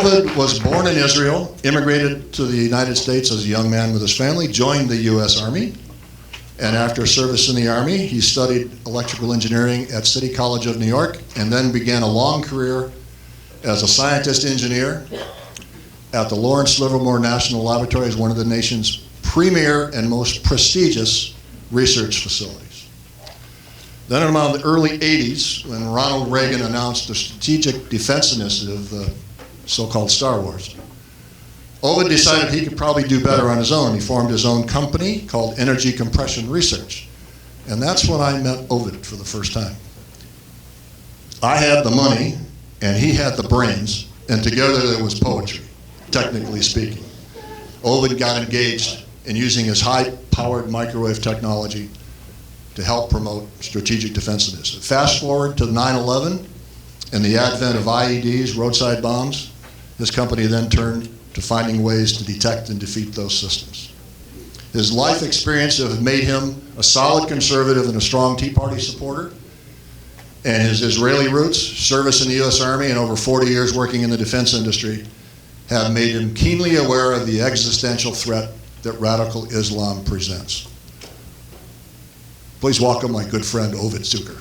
Ovid was born in Israel, immigrated to the United States as a young man with his family, joined the U.S. Army, and after service in the Army, he studied electrical engineering at City College of New York, and then began a long career as a scientist engineer at the Lawrence Livermore National Laboratory, as one of the nation's premier and most prestigious research facilities. Then in around the early 80s, when Ronald Reagan announced the Strategic Defense Initiative, the so-called Star Wars, Ovid decided he could probably do better on his own. He formed his own company called Energy Compression Research. And that's when I met Ovid for the first time. I had the money, and he had the brains, and together there was poetry, technically speaking. Ovid got engaged in using his high-powered microwave technology to help promote strategic defense initiatives. Fast forward to 9/11 and the advent of IEDs, roadside bombs. His company then turned to finding ways to detect and defeat those systems. His life experience have made him a solid conservative and a strong Tea Party supporter. And his Israeli roots, service in the U.S. Army, and over 40 years working in the defense industry have made him keenly aware of the existential threat that radical Islam presents. Please welcome my good friend, Ovid Zucker.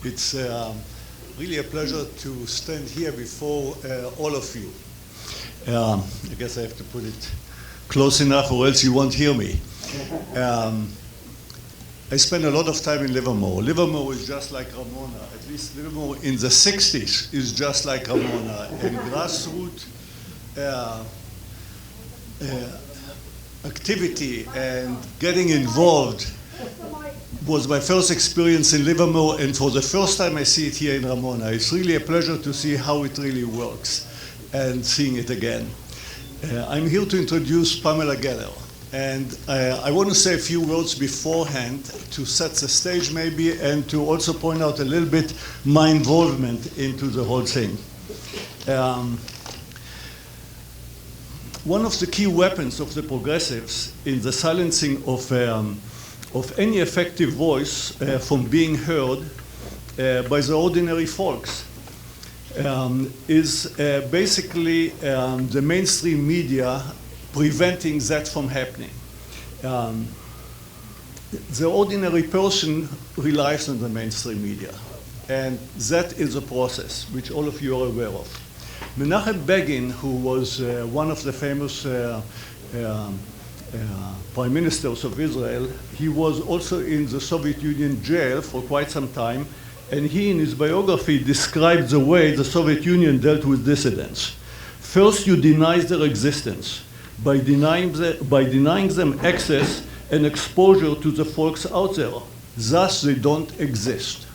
It's really a pleasure to stand here before all of you. I guess I have to put it close enough or else you won't hear me. I spent a lot of time in Livermore. Livermore is just like Ramona. At least Livermore in the 60s is just like Ramona. And grassroots activity and getting involved was my first experience in Livermore, and for the first time I see it here in Ramona. It's really a pleasure to see how it really works and seeing it again. I'm here to introduce Pamela Gellar, and I want to say a few words beforehand to set the stage maybe, and to also point out a little bit my involvement into the whole thing. One of the key weapons of the progressives in the silencing of any effective voice from being heard by the ordinary folks is basically the mainstream media preventing that from happening. The ordinary person relies on the mainstream media, and that is a process which all of you are aware of. Menachem Begin, who was one of the famous prime ministers of Israel, he was also in the Soviet Union jail for quite some time, and he, in his biography, described the way the Soviet Union dealt with dissidents. First, you deny their existence by denying them access and exposure to the folks out there. Thus, they don't exist.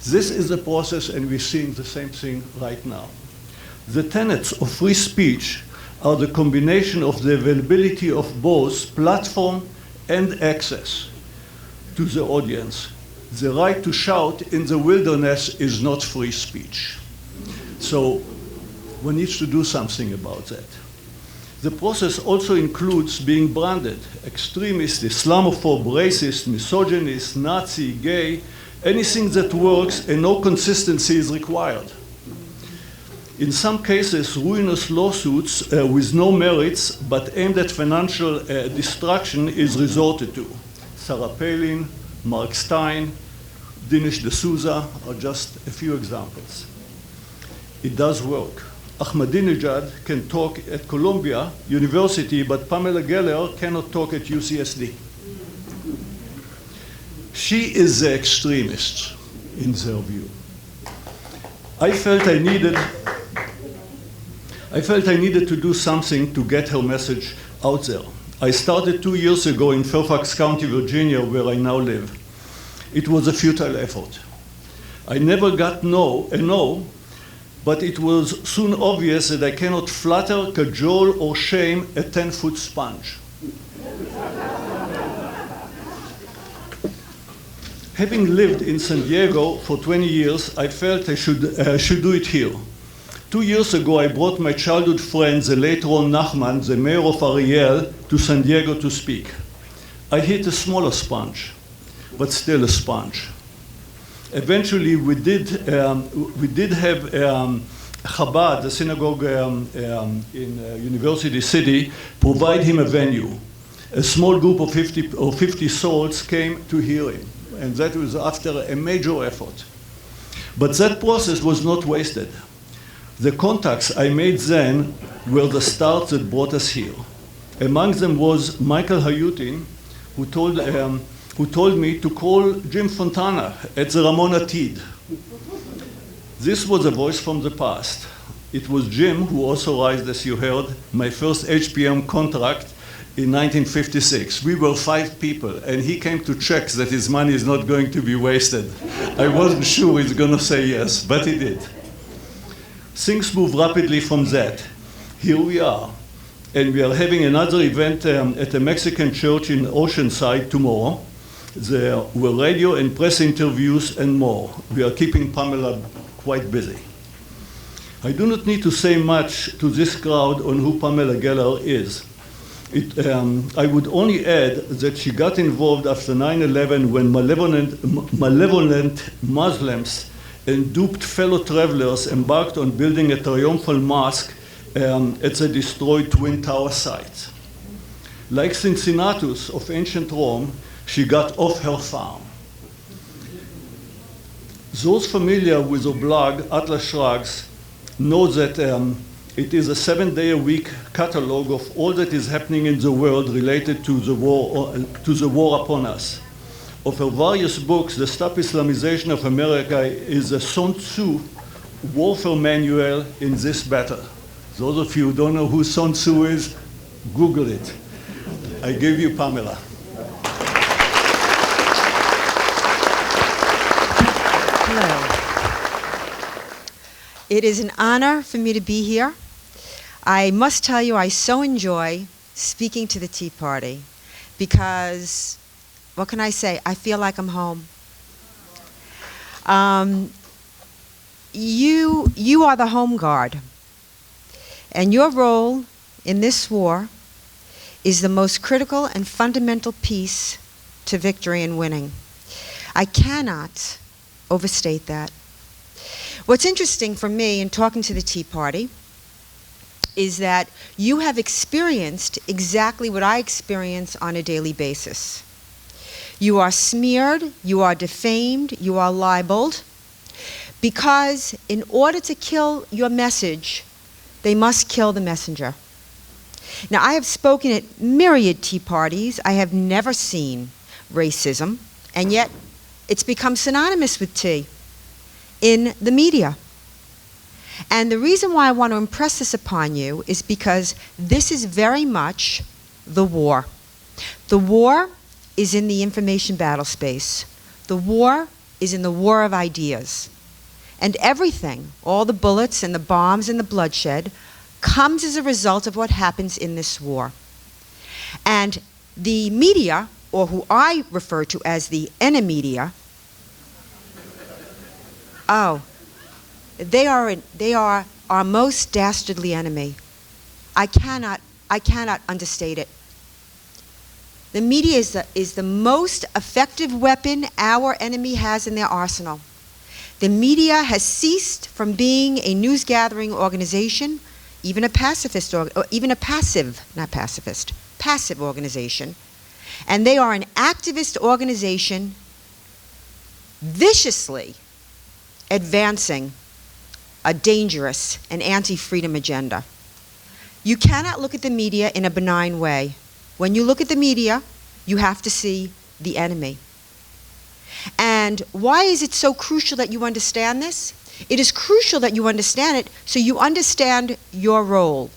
This is the process, and we're seeing the same thing right now. The tenets of free speech are the combination of the availability of both platform and access to the audience. The right to shout in the wilderness is not free speech. So one needs to do something about that. The process also includes being branded extremist, Islamophobe, racist, misogynist, Nazi, gay, anything that works and no consistency is required. In some cases, ruinous lawsuits with no merits but aimed at financial destruction is resorted to. Sarah Palin, Mark Stein, Dinesh D'Souza are just a few examples. It does work. Ahmadinejad can talk at Columbia University, but Pamela Gellar cannot talk at UCSD. She is the extremist, in their view. I felt I needed to do something to get her message out there. I started 2 years ago in Fairfax County, Virginia, where I now live. It was a futile effort. I never got a no, but it was soon obvious that I cannot flatter, cajole, or shame a 10-foot sponge. Having lived in San Diego for 20 years, I felt I should do it here. 2 years ago, I brought my childhood friend, the late Ron Nachman, the mayor of Ariel, to San Diego to speak. I hit a smaller sponge, but still a sponge. Eventually, we did have Chabad, the synagogue in University City, provide him a venue. A small group of 50 souls came to hear him, and that was after a major effort. But that process was not wasted. The contacts I made then were the start that brought us here. Among them was Michael Hayutin, who told me to call Jim Fontana at the Ramona TEA'd. This was a voice from the past. It was Jim who authorized, as you heard, my first HPM contract in 1956. We were 5 people, and he came to check that his money is not going to be wasted. I wasn't sure he's going to say yes, but he did. Things moved rapidly from that. Here we are, and we are having another event at a Mexican church in Oceanside tomorrow. There were radio and press interviews and more. We are keeping Pamela quite busy. I do not need to say much to this crowd on who Pamela Gellar is. I would only add that she got involved after 9/11 when malevolent Muslims and duped fellow travelers embarked on building a triumphal mosque at the destroyed Twin Tower site. Like Cincinnatus of ancient Rome, she got off her farm. Those familiar with her blog, Atlas Shrugs, know that it is a 7-day-a-week catalog of all that is happening in the world related to the war upon us. Of her various books, The Stop Islamization of America is a Sun Tzu warfare manual in this battle. Those of you who don't know who Sun Tzu is, Google it. I give you Pamela. Hello. It is an honor for me to be here. I must tell you, I so enjoy speaking to the Tea Party because, what can I say? I feel like I'm home. You are the home guard, and your role in this war is the most critical and fundamental piece to victory and winning. I cannot overstate that. What's interesting for me in talking to the Tea Party is that you have experienced exactly what I experience on a daily basis. You are smeared, you are defamed, you are libeled, because in order to kill your message, they must kill the messenger. Now, I have spoken at myriad tea parties. I have never seen racism, and yet it's become synonymous with tea in the media. And the reason why I want to impress this upon you is because this is very much the war. The war is in the information battle space. The war is in the war of ideas. And everything, all the bullets and the bombs and the bloodshed, comes as a result of what happens in this war. And the media, or who I refer to as the enemedia, they are our most dastardly enemy. I cannot understate it. The media is the most effective weapon our enemy has in their arsenal. The media has ceased from being a news-gathering organization, even a passive organization, and they are an activist organization viciously advancing a dangerous and anti-freedom agenda. You cannot look at the media in a benign way. When you look at the media, you have to see the enemy. And why is it so crucial that you understand this? It is crucial that you understand it so you understand your role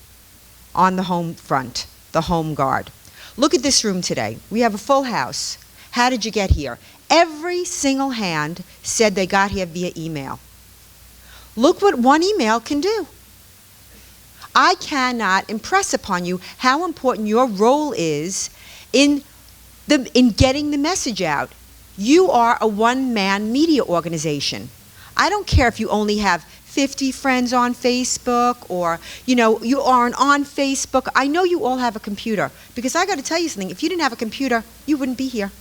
on the home front, the home guard. Look at this room today. We have a full house. How did you get here? Every single hand said they got here via email. Look what one email can do. I cannot impress upon you how important your role is in getting the message out. You are a one-man media organization. I don't care if you only have 50 friends on Facebook, or, you aren't on Facebook. I know you all have a computer, because I got to tell you something. If you didn't have a computer, you wouldn't be here.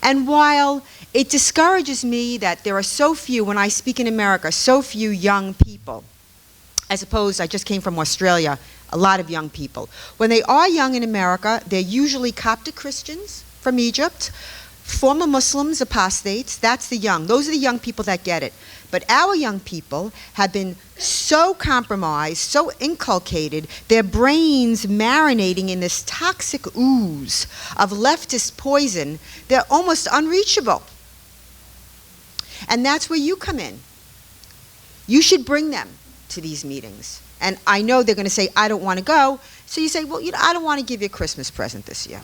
And while it discourages me that there are so few, when I speak in America, so few young people, I suppose I just came from Australia, a lot of young people. When they are young in America, they're usually Coptic Christians from Egypt, former Muslims, apostates. That's the young. Those are the young people that get it. But our young people have been so compromised, so inculcated, their brains marinating in this toxic ooze of leftist poison, they're almost unreachable. And that's where you come in. You should bring them to these meetings. And I know they're going to say, I don't want to go. So you say, well, I don't want to give you a Christmas present this year.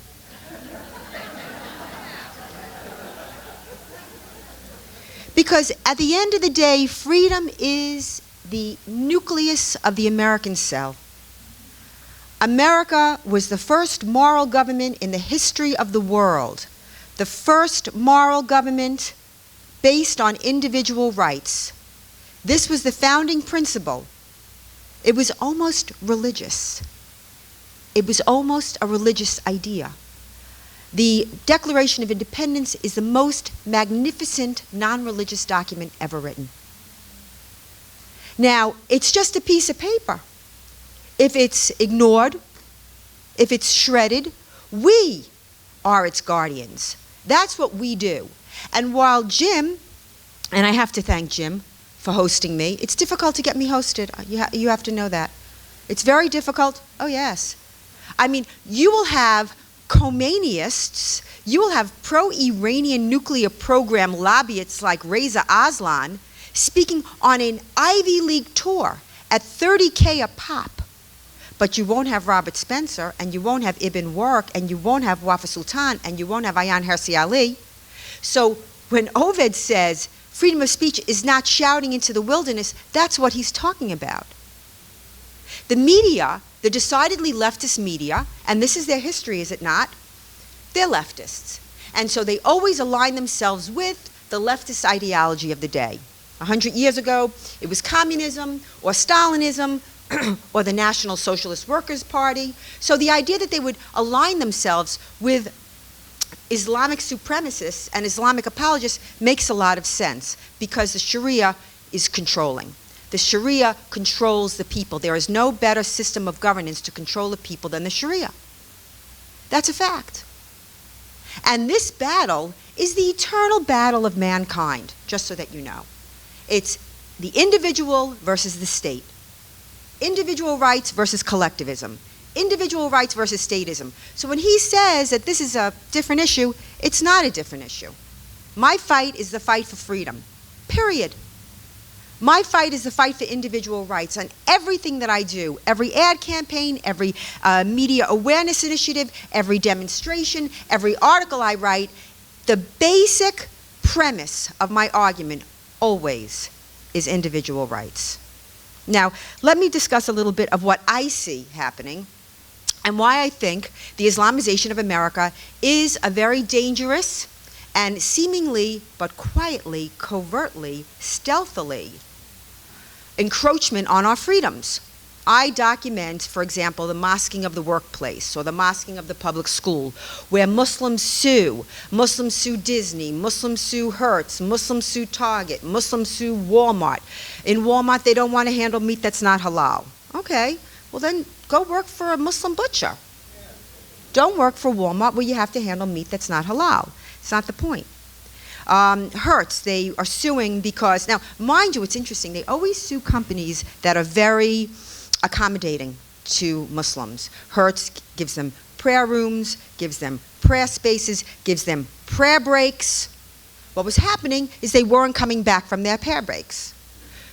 Because at the end of the day, freedom is the nucleus of the American cell. America was the first moral government in the history of the world. The first moral government based on individual rights. This was the founding principle. It was almost religious. It was almost a religious idea. The Declaration of Independence is the most magnificent non-religious document ever written. Now, it's just a piece of paper. If it's ignored, if it's shredded, we are its guardians. That's what we do. And while Jim, and I have to thank Jim for hosting me, it's difficult to get me hosted. You have to know that. It's very difficult. Oh, yes. I mean, you will have Khomeinists, you will have pro-Iranian nuclear program lobbyists like Reza Aslan speaking on an Ivy League tour at $30K a pop. But you won't have Robert Spencer, and you won't have Ibn Warq, and you won't have Wafa Sultan, and you won't have Ayaan Hirsi Ali. So when Ovid says freedom of speech is not shouting into the wilderness, that's what he's talking about. The media, the decidedly leftist media, and this is their history, is it not? They're leftists. And so they always align themselves with the leftist ideology of the day. 100 years ago, it was communism or Stalinism or the National Socialist Workers' Party. So the idea that they would align themselves with Islamic supremacists and Islamic apologists makes a lot of sense, because the Sharia is controlling. The Sharia controls the people. There is no better system of governance to control the people than the Sharia. That's a fact. And this battle is the eternal battle of mankind, just so that you know. It's the individual versus the state. Individual rights versus collectivism. Individual rights versus statism. So when he says that this is a different issue, it's not a different issue. My fight is the fight for freedom, period. My fight is the fight for individual rights. On everything that I do, every ad campaign, every media awareness initiative, every demonstration, every article I write, the basic premise of my argument always is individual rights. Now, let me discuss a little bit of what I see happening and why I think the Islamization of America is a very dangerous and seemingly, but quietly, covertly, stealthily, encroachment on our freedoms. I document, for example, the mosquing of the workplace or the mosquing of the public school, where Muslims sue Disney, Muslims sue Hertz, Muslims sue Target, Muslims sue Walmart. In Walmart, they don't want to handle meat that's not halal. Okay, well then go work for a Muslim butcher. Don't work for Walmart where you have to handle meat that's not halal. It's not the point. Hertz, they are suing because, now mind you, it's interesting, they always sue companies that are very accommodating to Muslims. Hertz gives them prayer rooms, gives them prayer spaces, gives them prayer breaks. What was happening is they weren't coming back from their prayer breaks.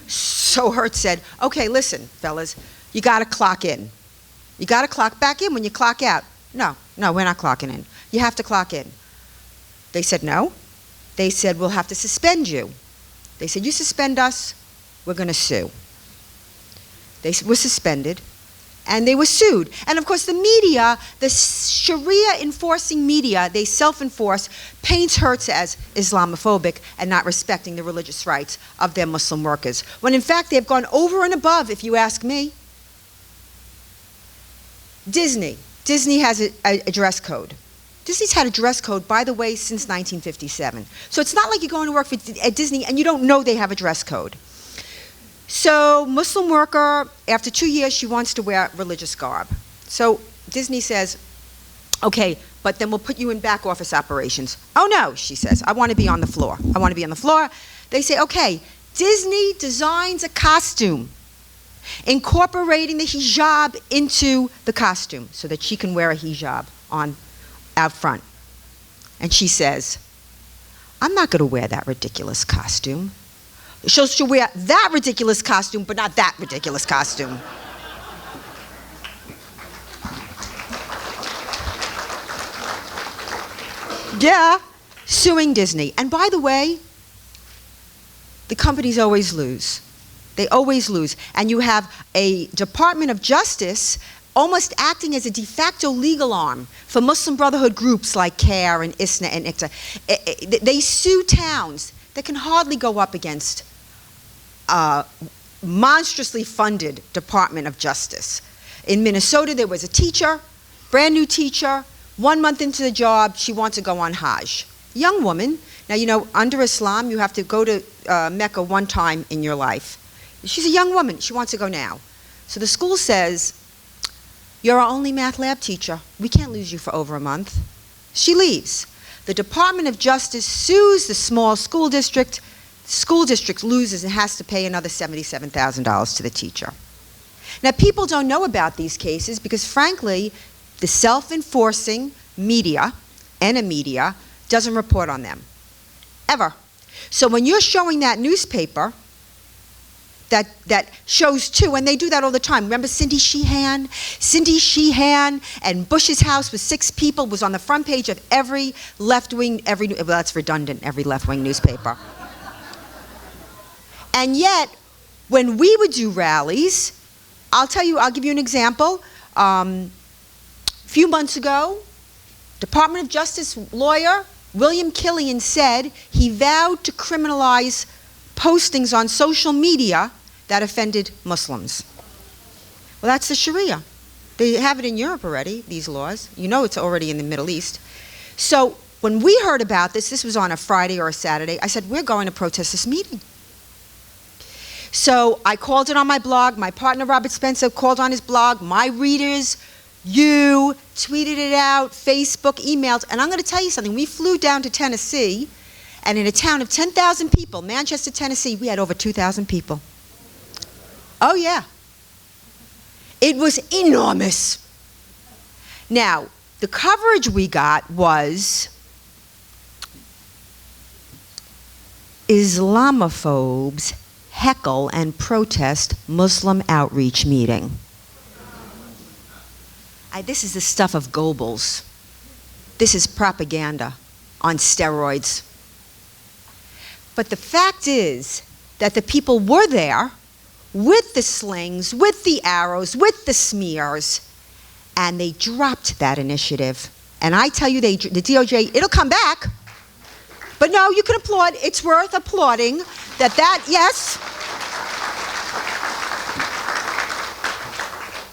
So Hertz said, okay, listen, fellas, you got to clock in. You got to clock back in when you clock out. No, we're not clocking in. You have to clock in. They said no. They said, we'll have to suspend you. They said, you suspend us, we're going to sue. They were suspended, And they were sued. And of course the media, the Sharia enforcing media, they self-enforce, paints her as Islamophobic and not respecting the religious rights of their Muslim workers. When in fact they've gone over and above, if you ask me. Disney has a dress code. Disney's had a dress code, by the way, since 1957. So it's not like you're going to work at Disney and you don't know they have a dress code. So Muslim worker, after 2 years, she wants to wear religious garb. So Disney says, okay, but then we'll put you in back office operations. Oh no, she says, I want to be on the floor. I want to be on the floor. They say, okay, Disney designs a costume, incorporating the hijab into the costume so that she can wear a hijab out front. And she says, I'm not going to wear that ridiculous costume. She'll wear that ridiculous costume, but not that ridiculous costume. Yeah, suing Disney. And by the way, the companies always lose. They always lose. And you have a Department of Justice almost acting as a de facto legal arm for Muslim Brotherhood groups like CARE and ISNA and ICTA. They sue towns that can hardly go up against a monstrously funded Department of Justice. In Minnesota, there was a teacher, brand new teacher, 1 month into the job, she wants to go on Hajj. Young woman. Now, you know, under Islam, you have to go to Mecca 1 time in your life. She's a young woman. She wants to go now. So the school says, you're our only math lab teacher. We can't lose you for over a month. She leaves. The Department of Justice sues the small school district. School district loses and has to pay another $77,000 to the teacher. Now, people don't know about these cases because, frankly, the self-enforcing media, media, doesn't report on them, ever. So when you're showing that newspaper that shows two, and they do that all the time. Remember Cindy Sheehan? Cindy Sheehan and Bush's house with 6 people was on the front page of every left-wing, well, that's redundant, every left-wing newspaper. And yet, when we would do rallies, I'll give you an example. A few months ago, Department of Justice lawyer William Killian said he vowed to criminalize postings on social media that offended Muslims. Well, that's the Sharia. They have it in Europe already, these laws. You know it's already in the Middle East. So when we heard about this was on a Friday or a Saturday, I said, we're going to protest this meeting. So I called it on my blog. My partner, Robert Spencer, called on his blog. My readers, you, tweeted it out, Facebook, emailed. And I'm going to tell you something. We flew down to Tennessee, and in a town of 10,000 people, Manchester, Tennessee, we had over 2,000 people. Oh, yeah. It was enormous. Now, the coverage we got was Islamophobes heckle and protest Muslim outreach meeting. This is the stuff of Goebbels. This is propaganda on steroids. But the fact is that the people were there with the slings, with the arrows, with the smears, and they dropped that initiative. And I tell you, the DOJ, it'll come back. But no, you can applaud. It's worth applauding yes,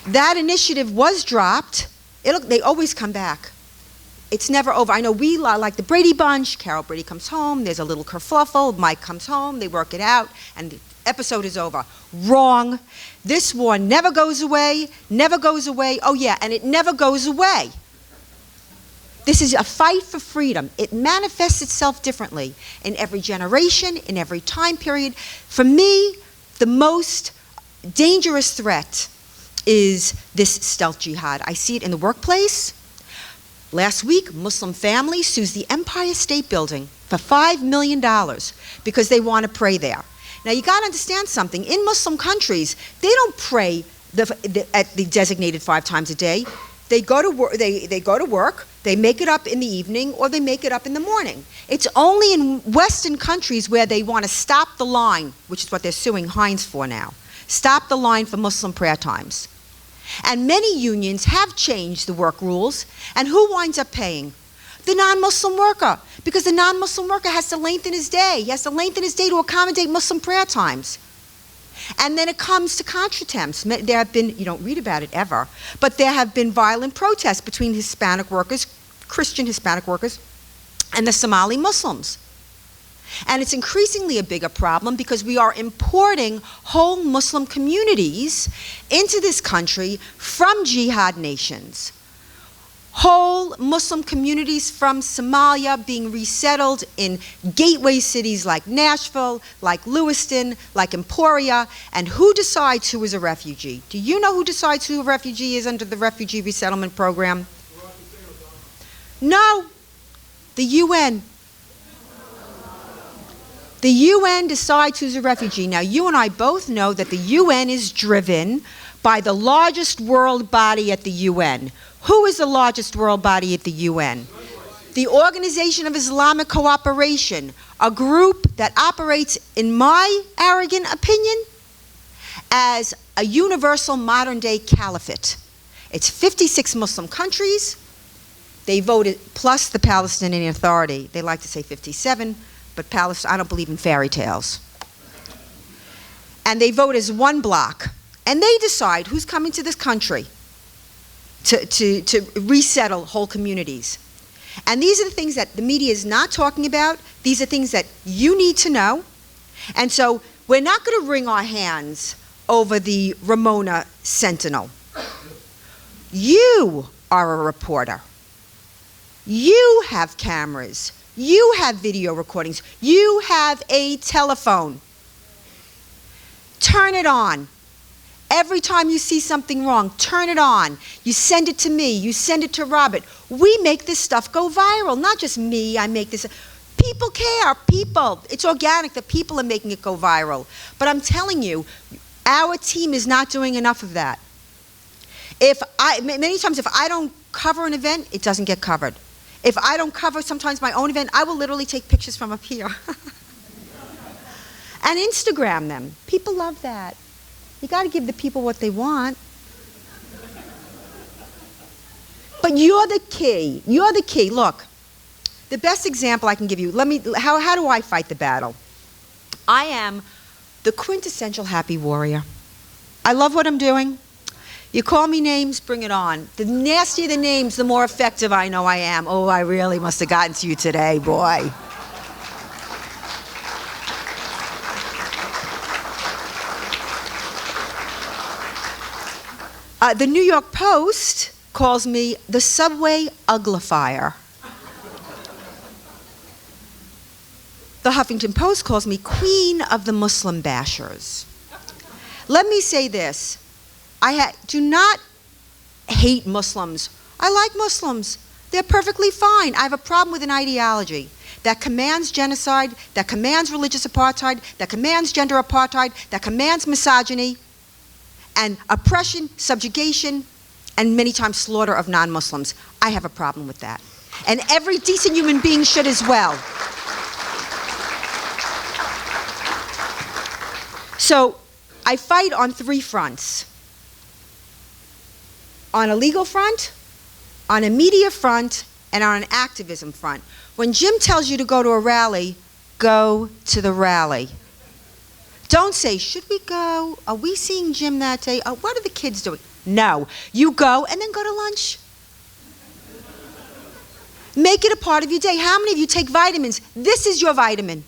that initiative was dropped. They always come back. It's never over. I know we like the Brady Bunch. Carol Brady comes home. There's a little kerfuffle. Mike comes home. They work it out, and the episode is over. Wrong. This war never goes away. Never goes away. Oh yeah, and it never goes away. This is a fight for freedom. It manifests itself differently in every generation, in every time period. For me, the most dangerous threat is this stealth jihad. I see it in the workplace. Last week, Muslim family sues the Empire State Building for $5 million because they want to pray there. Now, you got to understand something. In Muslim countries, they don't pray at the designated 5 times a day. They go to work. They go to work. They make it up in the evening, or they make it up in the morning. It's only in Western countries where they want to stop the line, which is what they're suing Heinz for now. Stop the line for Muslim prayer times. And many unions have changed the work rules, and who winds up paying? The non-Muslim worker, because the non-Muslim worker has to lengthen his day. He has to lengthen his day to accommodate Muslim prayer times. And then it comes to contretemps. There have been, you don't read about it ever, but there have been violent protests between Hispanic workers, Christian Hispanic workers, and the Somali Muslims. And it's increasingly a bigger problem because we are importing whole Muslim communities into this country from jihad nations. Whole Muslim communities from Somalia being resettled in gateway cities like Nashville, like Lewiston, like Emporia. And who decides who is a refugee? Do you know who decides who a refugee is under the Refugee Resettlement Program? No, the UN. The UN decides who's a refugee. Now, you and I both know that the UN is driven by the largest world body at the UN. Who is the largest world body at the UN? The Organization of Islamic Cooperation, a group that operates, in my arrogant opinion, as a universal modern-day caliphate. It's 56 Muslim countries. They voted, plus the Palestinian Authority. They like to say 57. But Palestine, I don't believe in fairy tales. And they vote as one block. And they decide who's coming to this country to resettle whole communities. And these are the things that the media is not talking about. These are things that you need to know. And so we're not going to wring our hands over the Ramona Sentinel. You are a reporter. You have cameras. You have video recordings. You have a telephone. Turn it on. Every time you see something wrong, turn it on. You send it to me. You send it to Robert. We make this stuff go viral. Not just me, I make this. People care. People. It's organic. The people are making it go viral. But I'm telling you, our team is not doing enough of that. Many times if I don't cover an event, it doesn't get covered. If I don't cover sometimes my own event, I will literally take pictures from up here and Instagram them. People love that. You got to give the people what they want. But you're the key. You're the key. Look, the best example I can give you, how do I fight the battle? I am the quintessential happy warrior. I love what I'm doing. You call me names, bring it on. The nastier the names, the more effective I know I am. Oh, I really must have gotten to you today, boy. The New York Post calls me the subway uglifier. The Huffington Post calls me queen of the Muslim bashers. Let me say this. I do not hate Muslims. I like Muslims. They're perfectly fine. I have a problem with an ideology that commands genocide, that commands religious apartheid, that commands gender apartheid, that commands misogyny and oppression, subjugation, and many times slaughter of non-Muslims. I have a problem with that. And every decent human being should as well. So I fight on 3 fronts. On a legal front, on a media front, and on an activism front. When Jim tells you to go to a rally, go to the rally. Don't say, should we go? Are we seeing Jim that day? What are the kids doing? No. You go and then go to lunch. Make it a part of your day. How many of you take vitamins? This is your vitamin.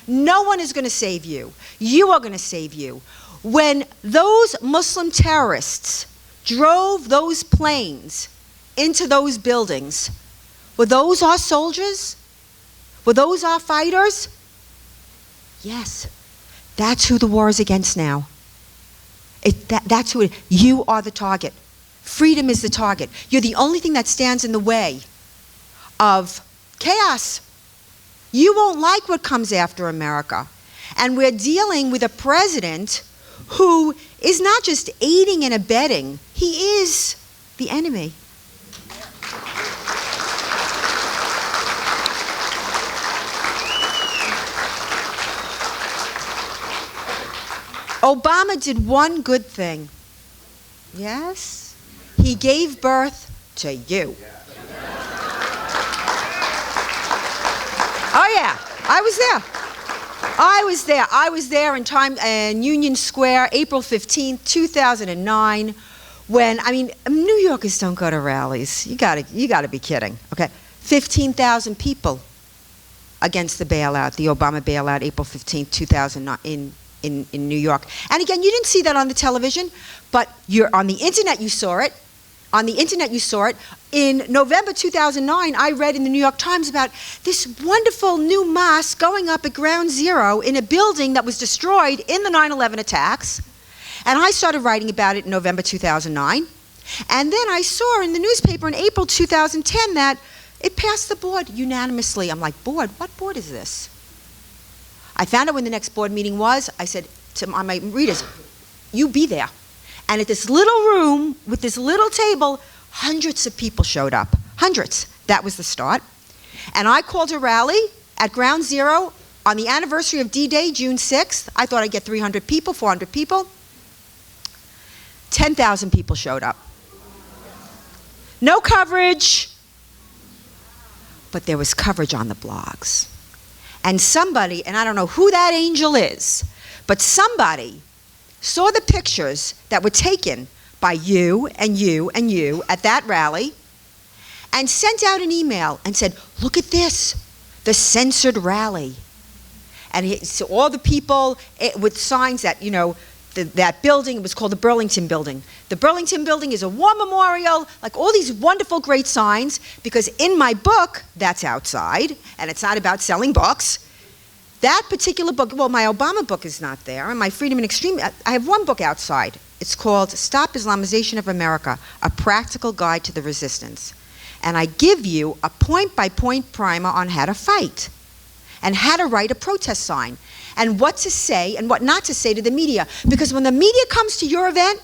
No one is going to save you. You are going to save you. When those Muslim terrorists drove those planes into those buildings, were those our soldiers? Were those our fighters? Yes. That's who the war is against now. That's who you are the target. Freedom is the target. You're the only thing that stands in the way of chaos. You won't like what comes after America. And we're dealing with a president who is not just aiding and abetting, he is the enemy. Obama did one good thing. Yes. He gave birth to you. Oh yeah, I was there. I was there in Union Square, April 15th, 2009, when, I mean, New Yorkers don't go to rallies. You gotta be kidding. Okay, 15,000 people against the bailout, the Obama bailout, April 15th, 2009 in New York. And again, you didn't see that on the television, but on the internet you saw it. On the internet you saw it. In November 2009, I read in the New York Times about this wonderful new mosque going up at Ground Zero in a building that was destroyed in the 9/11 attacks. And I started writing about it in November 2009. And then I saw in the newspaper in April 2010 that it passed the board unanimously. I'm like, board? What board is this? I found out when the next board meeting was. I said to my readers, you be there. And at this little room with this little table, hundreds of people showed up. Hundreds. That was the start. And I called a rally at Ground Zero on the anniversary of D-Day, June 6th. I thought I'd get 300 people, 400 people. 10,000 people showed up. No coverage. But there was coverage on the blogs. And somebody, and I don't know who that angel is, but somebody saw the pictures that were taken by you and you and you at that rally and sent out an email and said, look at this, the censored rally. And so all the people with signs that, you know, that building, it was called the Burlington Building. The Burlington Building is a war memorial, like all these wonderful, great signs, because in my book, that's outside, and it's not about selling books. That particular book, well, my Obama book is not there, and my Freedom and Extreme, I have one book outside. It's called Stop Islamization of America, A Practical Guide to the Resistance. And I give you a point-by-point primer on how to fight, and how to write a protest sign, and what to say and what not to say to the media. Because when the media comes to your event,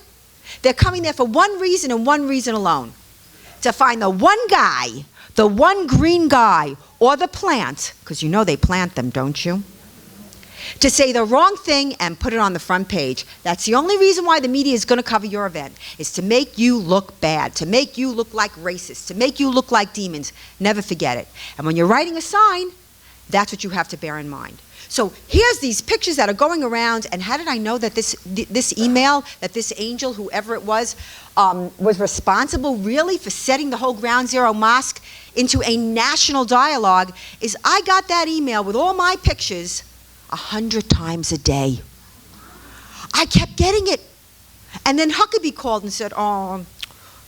they're coming there for one reason and one reason alone. To find the one guy, the one green guy, or the plant, because you know they plant them, don't you? To say the wrong thing and put it on the front page. That's the only reason why the media is going to cover your event, is to make you look bad, to make you look like racists, to make you look like demons. Never forget it. And when you're writing a sign, that's what you have to bear in mind. So here's these pictures that are going around, and how did I know that this email, that this angel, whoever it was responsible really for setting the whole Ground Zero Mosque into a national dialogue, is I got that email with all my pictures 100 times a day. I kept getting it. And then Huckabee called and said, oh,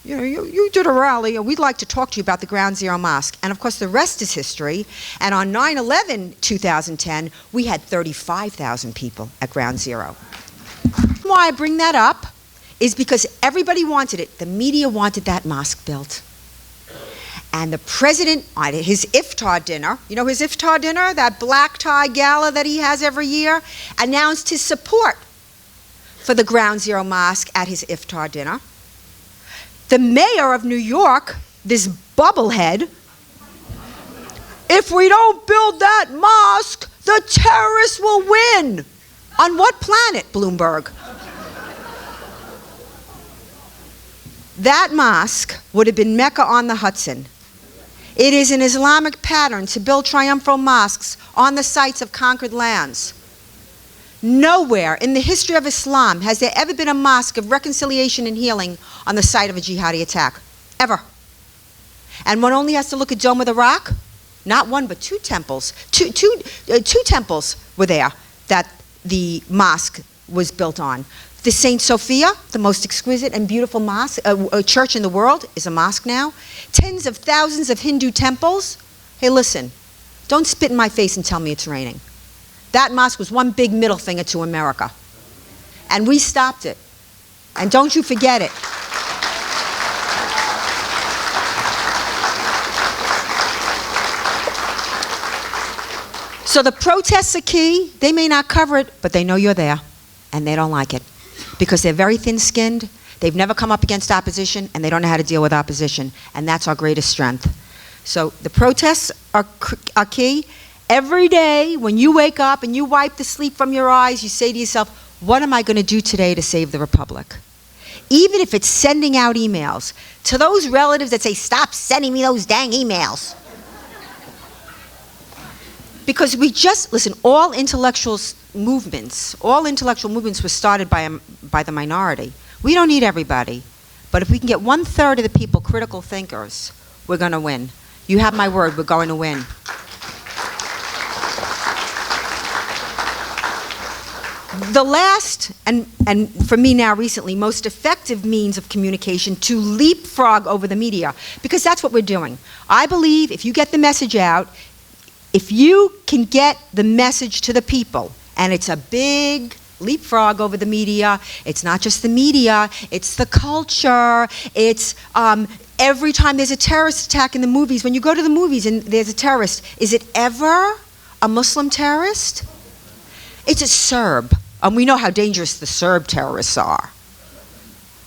you know, you did a rally, and we'd like to talk to you about the Ground Zero Mosque. And of course, the rest is history. And on 9/11, 2010, we had 35,000 people at Ground Zero. Why I bring that up is because everybody wanted it. The media wanted that mosque built. And the president, at his iftar dinner, you know his iftar dinner, that black tie gala that he has every year, announced his support for the Ground Zero Mosque at his iftar dinner. The mayor of New York, this bubblehead, if we don't build that mosque, the terrorists will win. On what planet, Bloomberg? That mosque would have been Mecca on the Hudson. It is an Islamic pattern to build triumphal mosques on the sites of conquered lands. Nowhere in the history of Islam has there ever been a mosque of reconciliation and healing on the site of a jihadi attack. Ever. And one only has to look at Dome of the Rock. Not one, but two temples. Two temples were there that the mosque was built on. The St. Sophia, the most exquisite and beautiful mosque, a church in the world, is a mosque now. Tens of thousands of Hindu temples. Hey, listen, don't spit in my face and tell me it's raining. That mosque was one big middle finger to America. And we stopped it. And don't you forget it. So the protests are key. They may not cover it, but they know you're there. And they don't like it. Because they're very thin-skinned. They've never come up against opposition, and they don't know how to deal with opposition. And that's our greatest strength. So the protests are key. Every day when you wake up and you wipe the sleep from your eyes, you say to yourself, what am I going to do today to save the Republic? even if it's sending out emails. To those relatives that say, stop sending me those dang emails. Because we just, listen, all intellectual movements were started by the minority. We don't need everybody. But if we can get 1/3 of the people critical thinkers, we're going to win. You have my word, we're going to win. The last, and for me now recently, most effective means of communication to leapfrog over the media, because that's what we're doing. I believe if you get the message out, if you can get the message to the people, and it's a big leapfrog over the media, it's not just the media, it's the culture, it's every time there's a terrorist attack in the movies, when you go to the movies and there's a terrorist, is it ever a Muslim terrorist? It's a Serb. And we know how dangerous the Serb terrorists are.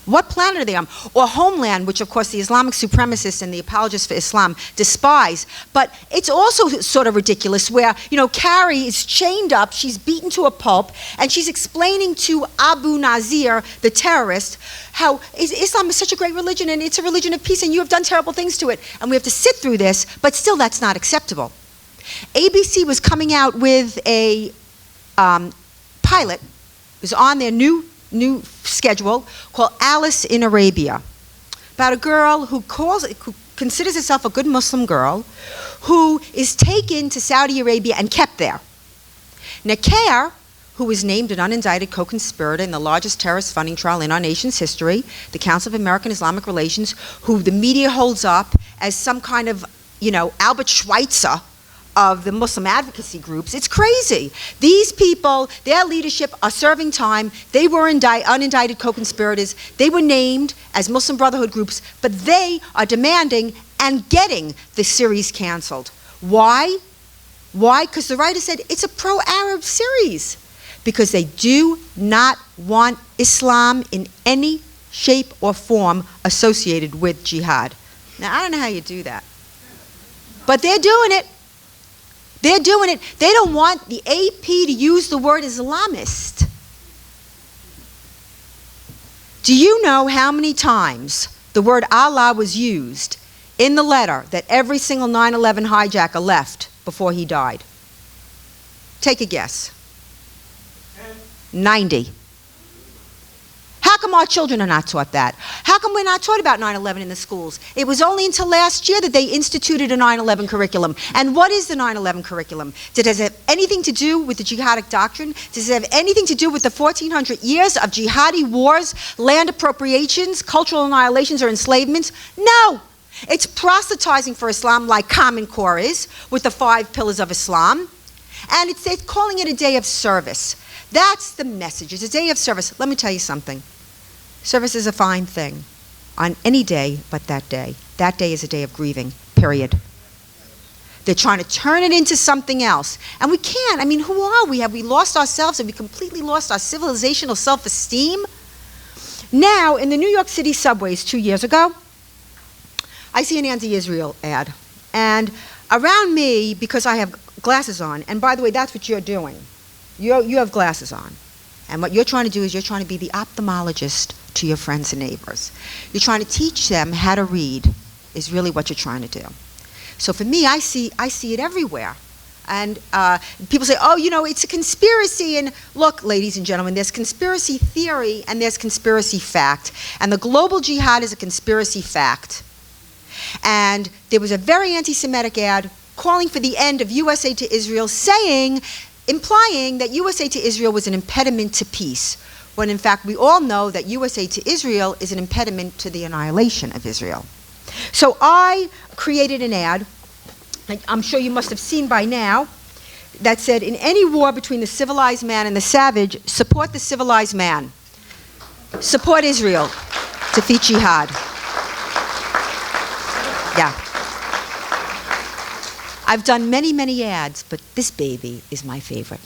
What planet are they on? Or Homeland, which of course the Islamic supremacists and the apologists for Islam despise. But it's also sort of ridiculous where, Carrie is chained up, she's beaten to a pulp, and she's explaining to Abu Nazir, the terrorist, how Islam is such a great religion and it's a religion of peace and you have done terrible things to it. And we have to sit through this, but still that's not acceptable. ABC was coming out with a pilot, it was on their new schedule, called Alice in Arabia, about a girl who considers herself a good Muslim girl, who is taken to Saudi Arabia and kept there. Naker, who was named an unindicted co-conspirator in the largest terrorist funding trial in our nation's history, the Council of American Islamic Relations, who the media holds up as some kind of, Albert Schweitzer of the Muslim advocacy groups. It's crazy. These people, their leadership are serving time. They were unindicted co-conspirators. They were named as Muslim Brotherhood groups, but they are demanding and getting the series canceled. Why? Why? Because the writer said it's a pro-Arab series. Because they do not want Islam in any shape or form associated with jihad. Now, I don't know how you do that. But they're doing it. They're doing it. They don't want the AP to use the word Islamist. Do you know how many times the word Allah was used in the letter that every single 9/11 hijacker left before he died? Take a guess. 90. How come our children are not taught that? How come we're not taught about 9/11 in the schools? It was only until last year that they instituted a 9/11 curriculum. And what is the 9/11 curriculum? Does it have anything to do with the jihadic doctrine? Does it have anything to do with the 1,400 years of jihadi wars, land appropriations, cultural annihilations, or enslavements? No. It's proselytizing for Islam like Common Core is, with the 5 pillars of Islam. And it's calling it a day of service. That's the message. It's a day of service. Let me tell you something. Service is a fine thing on any day but that day. That day is a day of grieving, period. They're trying to turn it into something else. And we can't. I mean, who are we? Have we lost ourselves? Have we completely lost our civilizational self-esteem? Now, in the New York City subways 2 years ago, I see an anti-Israel ad. And around me, because I have glasses on, and by the way, that's what you're doing. You have glasses on. And what you're trying to do is you're trying to be the ophthalmologist to your friends and neighbors. You're trying to teach them how to read is really what you're trying to do. So for me, I see it everywhere. And people say, oh, it's a conspiracy. And look, ladies and gentlemen, there's conspiracy theory and there's conspiracy fact. And the global jihad is a conspiracy fact. And there was a very anti-Semitic ad calling for the end of U.S. aid to Israel, implying that U.S. aid to Israel was an impediment to peace, when in fact we all know that U.S. aid to Israel is an impediment to the annihilation of Israel. So I created an ad, like I'm sure you must have seen by now, that said, in any war between the civilized man and the savage, support the civilized man. Support Israel. Defeat jihad. Yeah. I've done many, many ads, but this baby is my favorite.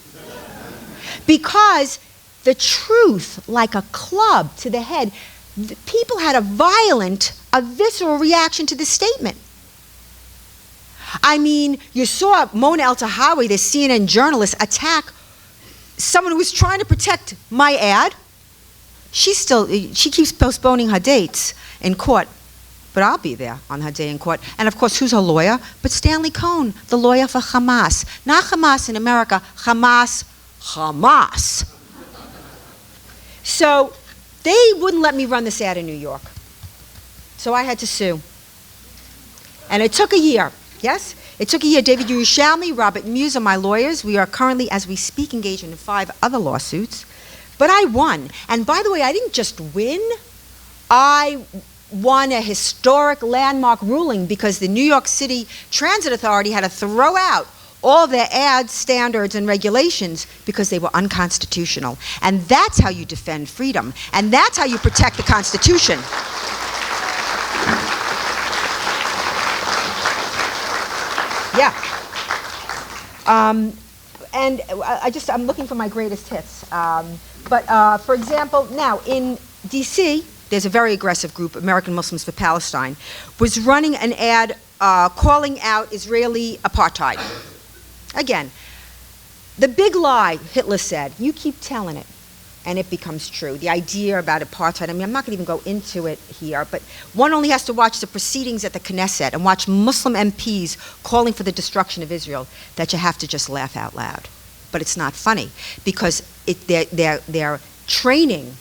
Because the truth, like a club to the head, people had a visceral reaction to this statement. I mean, you saw Mona El-Tahawi, the CNN journalist, attack someone who was trying to protect my ad, she keeps postponing her dates in court, but I'll be there on her day in court. And of course, who's her lawyer? But Stanley Cohen, the lawyer for Hamas. Not Hamas in America, Hamas. So they wouldn't let me run this ad in New York. So I had to sue. And it took a year, yes? It took a year. David Yerushalmi, Robert Muse are my lawyers. We are currently, as we speak, engaged in 5 other lawsuits. But I won. And by the way, I didn't just win. I won a historic landmark ruling because the New York City Transit Authority had to throw out all their ad standards and regulations because they were unconstitutional. And that's how you defend freedom. And that's how you protect the Constitution. Yeah. And I'm looking for my greatest hits. For example, now in D.C., there's a very aggressive group, American Muslims for Palestine, was running an ad calling out Israeli apartheid. Again, the big lie, Hitler said, you keep telling it, and it becomes true. The idea about apartheid, I mean, I'm not going to even go into it here, but one only has to watch the proceedings at the Knesset and watch Muslim MPs calling for the destruction of Israel that you have to just laugh out loud. But it's not funny, because they're training